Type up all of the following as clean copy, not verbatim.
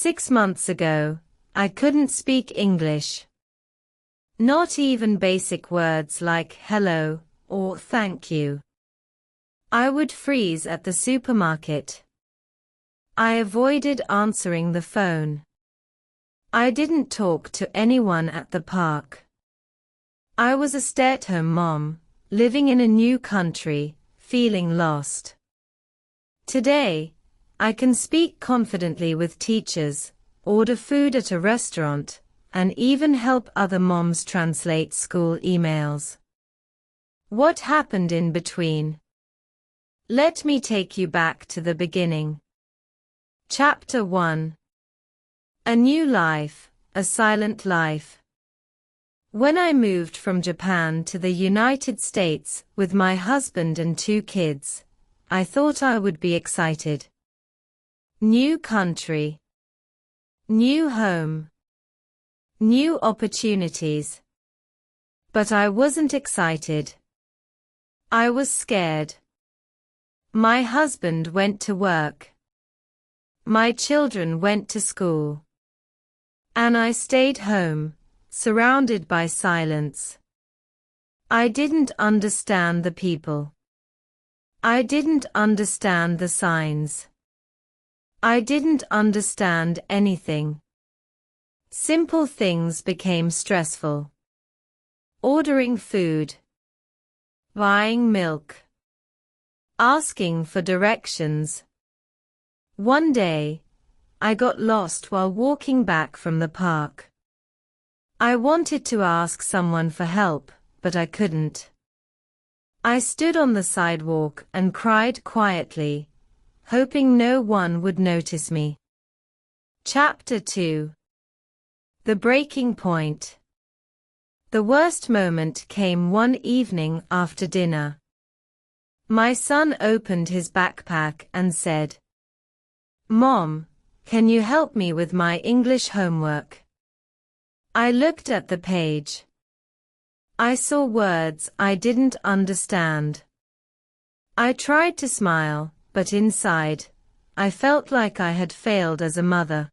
6 months ago, I couldn't speak English. Not even basic words like hello or thank you. I would freeze at the supermarket. I avoided answering the phone. I didn't talk to anyone at the park. I was a stay-at-home mom, living in a new country, feeling lost. Today, I can speak confidently with teachers, order food at a restaurant, and even help other moms translate school emails. What happened in between? Let me take you back to the beginning. Chapter 1. A new life, a silent life. When I moved from Japan to the United States with my husband and 2 kids, I thought I would be excited. New country. New home. New opportunities. But I wasn't excited. I was scared. My husband went to work. My children went to school. And I stayed home, surrounded by silence. I didn't understand the people. I didn't understand the signs. I didn't understand anything. Simple things became stressful. Ordering food. Buying milk. Asking for directions. One day, I got lost while walking back from the park. I wanted to ask someone for help, but I couldn't. I stood on the sidewalk and cried quietly, hoping no one would notice me. Chapter 2. The breaking point. The worst moment came one evening after dinner. My son opened his backpack and said, "Mom, can you help me with my English homework?" I looked at the page. I saw words I didn't understand. I tried to smile, but inside, I felt like I had failed as a mother.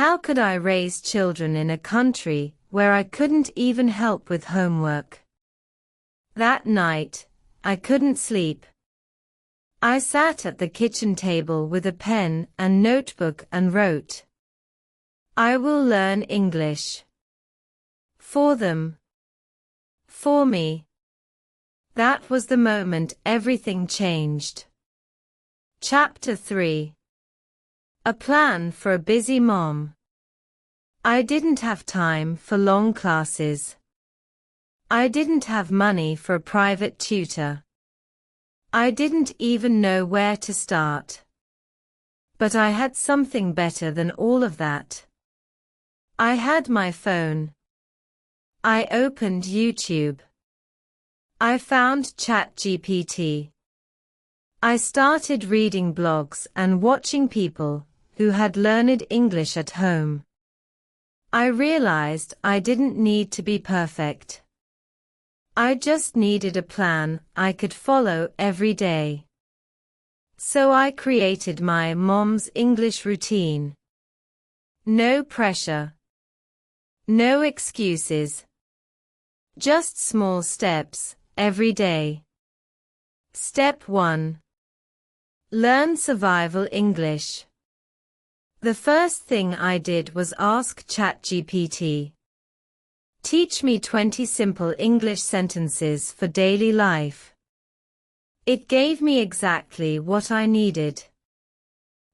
How could I raise children in a country where I couldn't even help with homework? That night, I couldn't sleep. I sat at the kitchen table with a pen and notebook and wrote, "I will learn English. For them. For me." That was the moment everything changed. Chapter 3. A plan for a busy mom. I didn't have time for long classes. I didn't have money for a private tutor. I didn't even know where to start. But I had something better than all of that. I had my phone. I opened YouTube. I found ChatGPT. I started reading blogs and watching people who had learned English at home. I realized I didn't need to be perfect. I just needed a plan I could follow every day. So I created my mom's English routine. No pressure. No excuses. Just small steps, every day. Step 1. Learn survival English. The first thing I did was ask ChatGPT. Teach me 20 simple English sentences for daily life. It gave me exactly what I needed.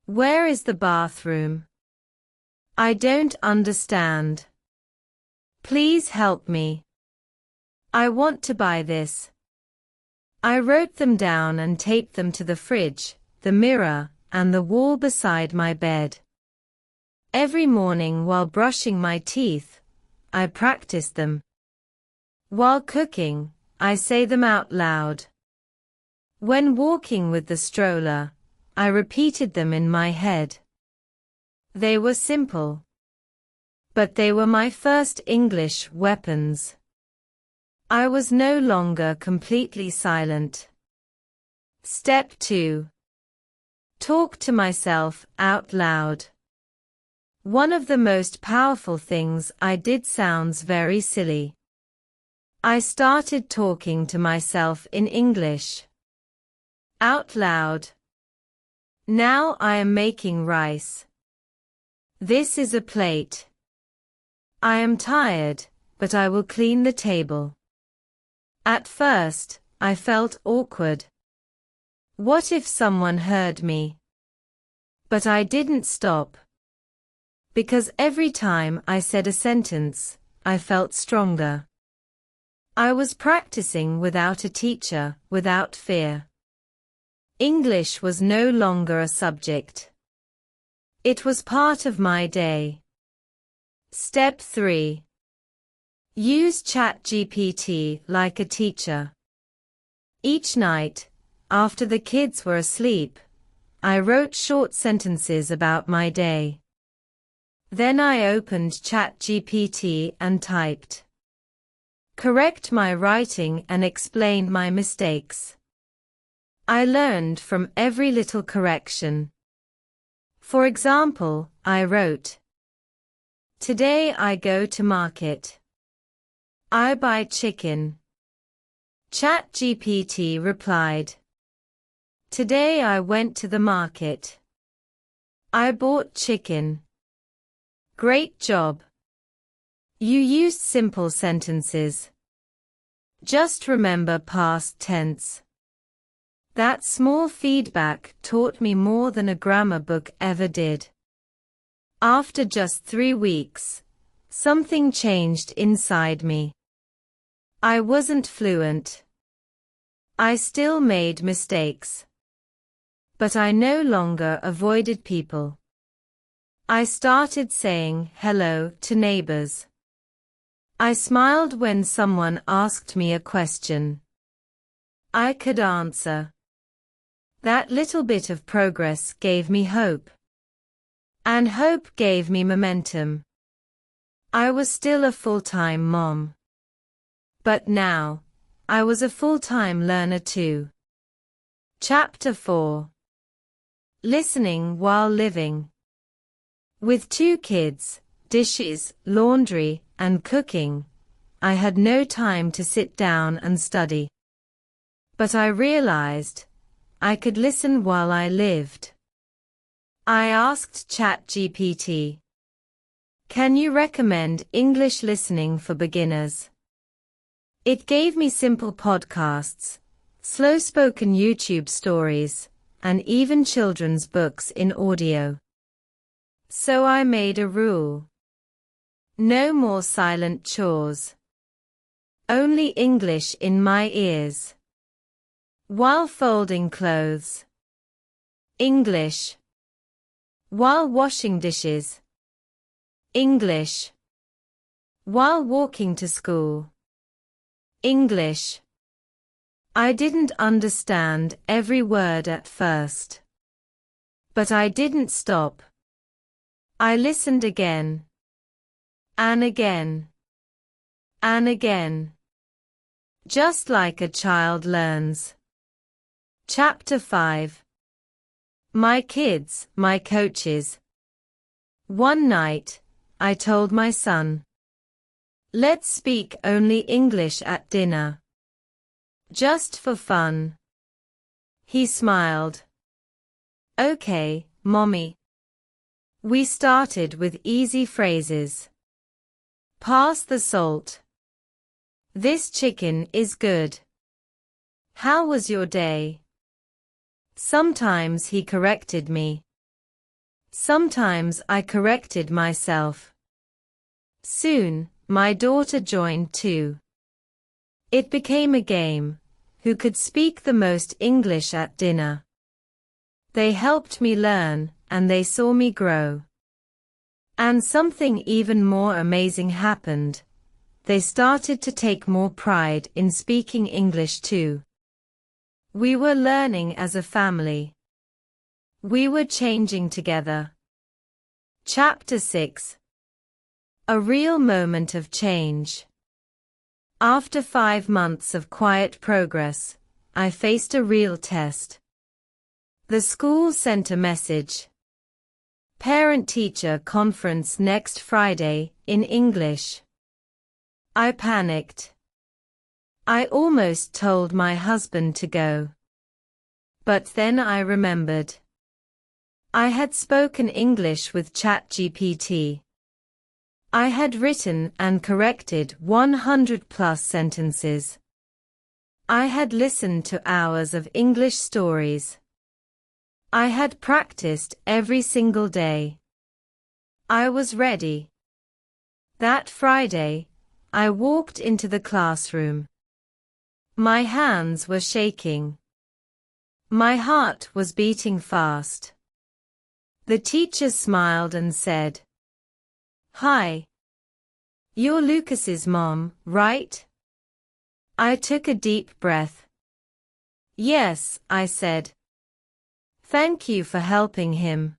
Where is the bathroom? I don't understand. Please help me. I want to buy this. I wrote them down and taped them to the fridge, the mirror, and the wall beside my bed. Every morning while brushing my teeth, I practiced them. While cooking, I say them out loud. When walking with the stroller, I repeated them in my head. They were simple. But they were my first English weapons. I was no longer completely silent. Step 2. Talk to myself out loud. One of the most powerful things I did sounds very silly. I started talking to myself in English. Out loud. Now I am making rice. This is a plate. I am tired, but I will clean the table. At first, I felt awkward. What if someone heard me? But I didn't stop. Because every time I said a sentence, I felt stronger. I was practicing without a teacher, without fear. English was no longer a subject. It was part of my day. Step 3. Use ChatGPT like a teacher. Each night, after the kids were asleep, I wrote short sentences about my day. Then I opened ChatGPT and typed. Correct my writing and explained my mistakes. I learned from every little correction. For example, I wrote, Today I go to market. I buy chicken. ChatGPT replied, Today I went to the market. I bought chicken. Great job. You used simple sentences. Just remember past tense. That small feedback taught me more than a grammar book ever did. After just 3 weeks, something changed inside me. I wasn't fluent. I still made mistakes. But I no longer avoided people. I started saying hello to neighbors. I smiled when someone asked me a question. I could answer. That little bit of progress gave me hope. And hope gave me momentum. I was still a full-time mom. But now, I was a full-time learner too. Chapter 4. Listening while living. With 2 kids, dishes, laundry, and cooking, I had no time to sit down and study. But I realized I could listen while I lived. I asked ChatGPT, Can you recommend English listening for beginners? It gave me simple podcasts, slow-spoken YouTube stories, and even children's books in audio. So I made a rule. No more silent chores. Only English in my ears. While folding clothes. English. While washing dishes. English. While walking to school. English. I didn't understand every word at first. But I didn't stop. I listened again. And again. And again. Just like a child learns. Chapter 5. My kids, my coaches. One night, I told my son, Let's speak only English at dinner. Just for fun. He smiled. Okay, Mommy. We started with easy phrases. Pass the salt. This chicken is good. How was your day? Sometimes he corrected me. Sometimes I corrected myself. Soon, my daughter joined too. It became a game. Who could speak the most English at dinner? They helped me learn, and they saw me grow. And something even more amazing happened. They started to take more pride in speaking English too. We were learning as a family. We were changing together. Chapter 6. A real moment of change. After 5 months of quiet progress, I faced a real test. The school sent a message. Parent-teacher conference next Friday, in English. I panicked. I almost told my husband to go. But then I remembered. I had spoken English with ChatGPT. I had written and corrected 100+ sentences. I had listened to hours of English stories. I had practiced every single day. I was ready. That Friday, I walked into the classroom. My hands were shaking. My heart was beating fast. The teacher smiled and said, "Hi. You're Lucas's mom, right?" I took a deep breath. "Yes," I said. "Thank you for helping him.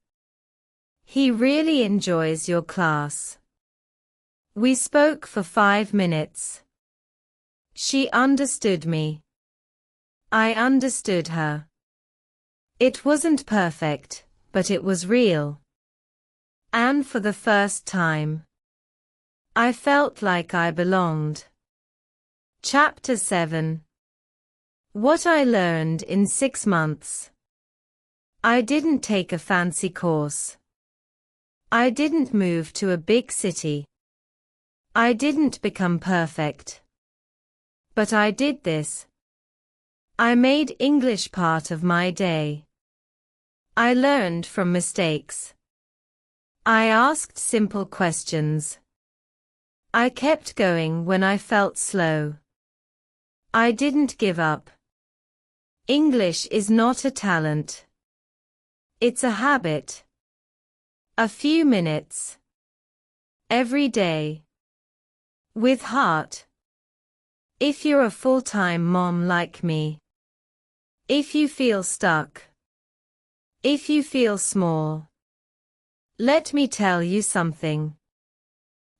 He really enjoys your class." We spoke for 5 minutes. She understood me. I understood her. It wasn't perfect, but it was real. And for the first time, I felt like I belonged. Chapter 7. What I learned in 6 months. I didn't take a fancy course. I didn't move to a big city. I didn't become perfect. But I did this. I made English part of my day. I learned from mistakes. I asked simple questions. I kept going when I felt slow. I didn't give up. English is not a talent. It's a habit. A few minutes. Every day. With heart. If you're a full-time mom like me. If you feel stuck. If you feel small. Let me tell you something.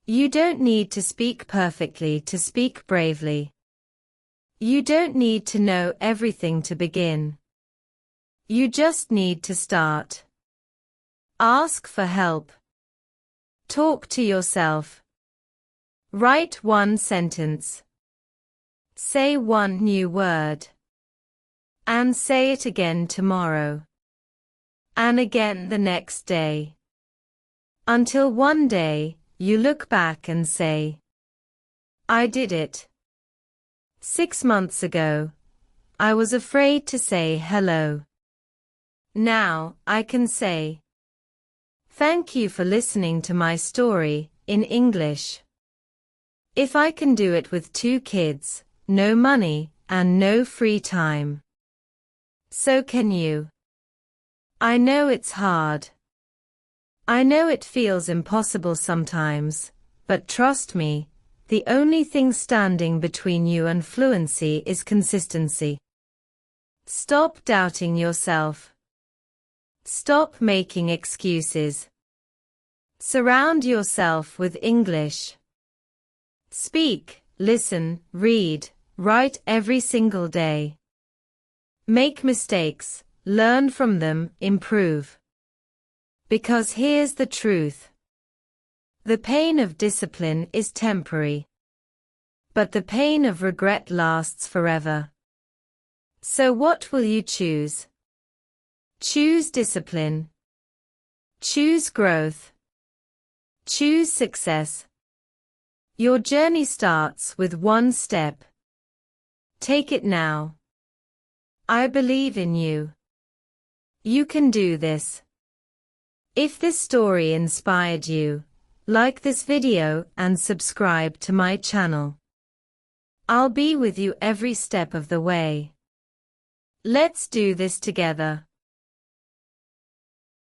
You don't need to speak perfectly to speak bravely. You don't need to know everything to begin. You just need to start. Ask for help. Talk to yourself. Write 1 sentence. Say 1 new word. And say it again tomorrow. And again the next day. Until one day, you look back and say, "I did it." 6 months ago, I was afraid to say hello. Now, I can say, "Thank you for listening to my story, in English." If I can do it with 2 kids, no money, and no free time, so can you. I know it's hard. I know it feels impossible sometimes, but trust me, the only thing standing between you and fluency is consistency. Stop doubting yourself. Stop making excuses. Surround yourself with English. Speak, listen, read, write every single day. Make mistakes, learn from them, improve. Because here's the truth. The pain of discipline is temporary. But the pain of regret lasts forever. So what will you choose? Choose discipline. Choose growth. Choose success. Your journey starts with 1 step. Take it now. I believe in you. You can do this. If this story inspired you, like this video and subscribe to my channel. I'll be with you every step of the way. Let's do this together.